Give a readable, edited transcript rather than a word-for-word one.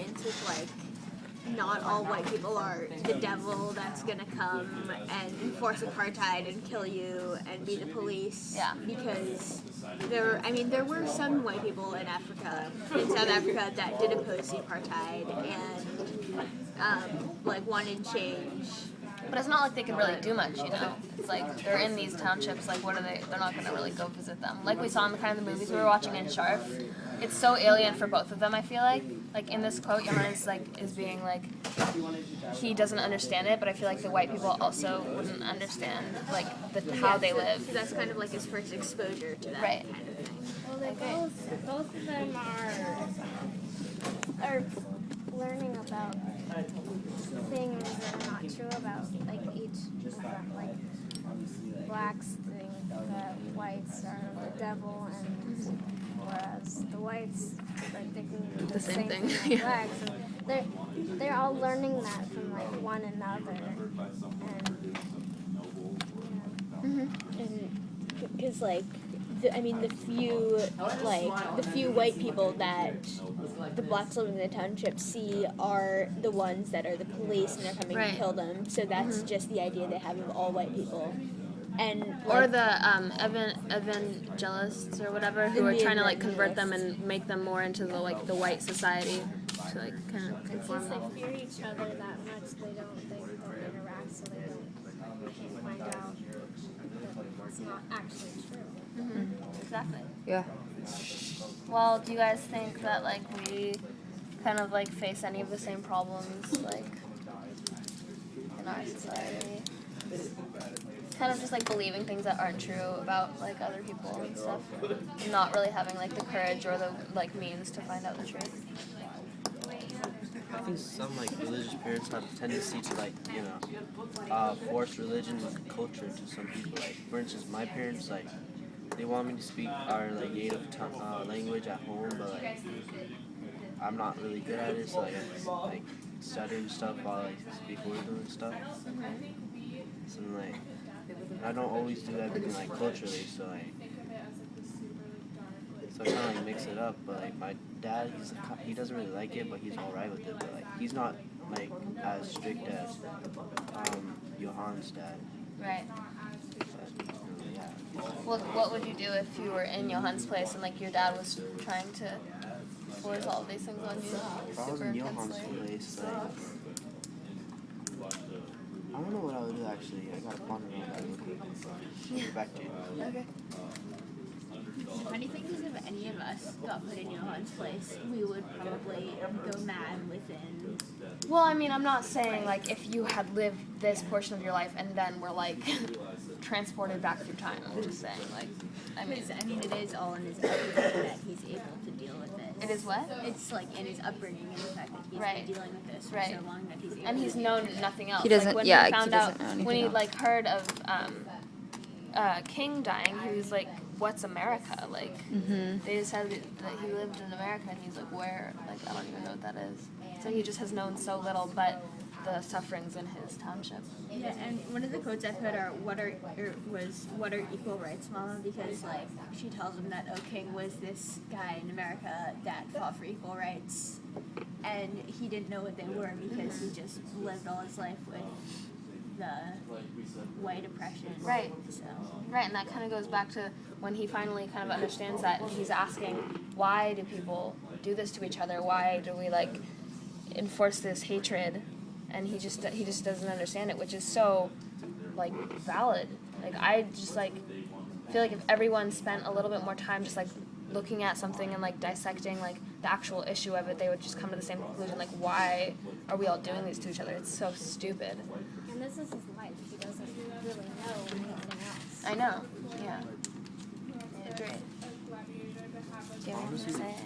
experience with, like, not all white people are the devil that's gonna come and enforce apartheid and kill you and be the police. Yeah. Because there were some white people in South Africa, that did oppose the apartheid and, like, wanted change. But it's not like they can really do much, you know? It's like, they're in these townships, like, what are they? They're not going to really go visit them. Like we saw in the kind of the movies we were watching in Sharf, it's so alien for both of them, I feel like. Like, in this quote, Johannes, like, is being, like, he doesn't understand it, but I feel like the white people also wouldn't understand, like, how they live. Because that's kind of like his first exposure to that Right. kind of thing. Well, both of them are learning about things that are not true about, like, each of them. Like, blacks think that whites are the devil, and whereas the whites are thinking the same thing as blacks. And they're all learning that from, like, one another. And Because, like, the few white people that the blacks living in the township see are the ones that are the police and they're coming Right. to kill them. So that's just the idea they have of all white people. And Or like, the evangelists or whatever who are trying to, like, convert them and make them more into the, like, the white society to, like, kind of conform since them. they fear each other that much, they don't interact, so they can't find out that it's not actually true. Exactly. Yeah. Well, do you guys think that, like, we kind of, like, face any of the same problems, like, in our society? Kind of just, like, believing things that aren't true about, like, other people and stuff. Not really having, like, the courage or the, like, means to find out the truth. I think some, like, religious parents have a tendency to, like, you know, force religion and culture to some people. Like, for instance, my parents, like, they want me to speak our, like, native language at home, but, like, I'm not really good at it, so, like studying stuff while I speak Urdu and stuff. So, like, I don't always do everything, like, culturally, so, like, I kind of, like, mix it up, but, like, my dad, he doesn't really like it, but he's alright with it, but, like, he's not, like, as strict as, Johan's dad. Right. But, yeah. What would you do if you were in Johan's place and, like, your dad was trying to force all of these things on you If I was super in Johan's intensely? place, like, I don't know what I would do, actually. I gotta ponder on that real quick. I'll get back to you. Okay. funny thing is, if any of us got put in Johan's place, we would probably go mad within. Well, I mean, I'm not saying, like, if you had lived this portion of your life and then were, like, transported back through time. I'm just saying, like, I mean, it is all in his upbringing that he's able to deal with this. it is what? It's like in his upbringing and the fact that he's Right. been dealing with this for Right. so long that he's able And he's to known nothing else. He doesn't- Like, when yeah, he he found doesn't out, know anything when he, else. like, heard of King dying, he was like, what's America? Like, they just said that he lived in America, and he's like, where? Like, I don't even know what that is. So he just has known so little, but the sufferings in his township. Yeah, and one of the quotes I've heard are what are equal rights, Mama? Because like she tells him that King was this guy in America that fought for equal rights, and he didn't know what they were because he just lived all his life with the white oppression. Right. So. Right, and that kind of goes back to when he finally kind of understands that, and he's asking, why do people do this to each other? Why do we, like, enforce this hatred? And he just doesn't understand it, which is so, like, valid. Like, I just, like, feel like if everyone spent a little bit more time just, like, looking at something and, like, dissecting, like, the actual issue of it, they would just come to the same conclusion, like, why are we all doing this to each other? It's so stupid. And this is his life. He doesn't really know anything else. I know, yeah. I agree. Do you have anything to say, Anna?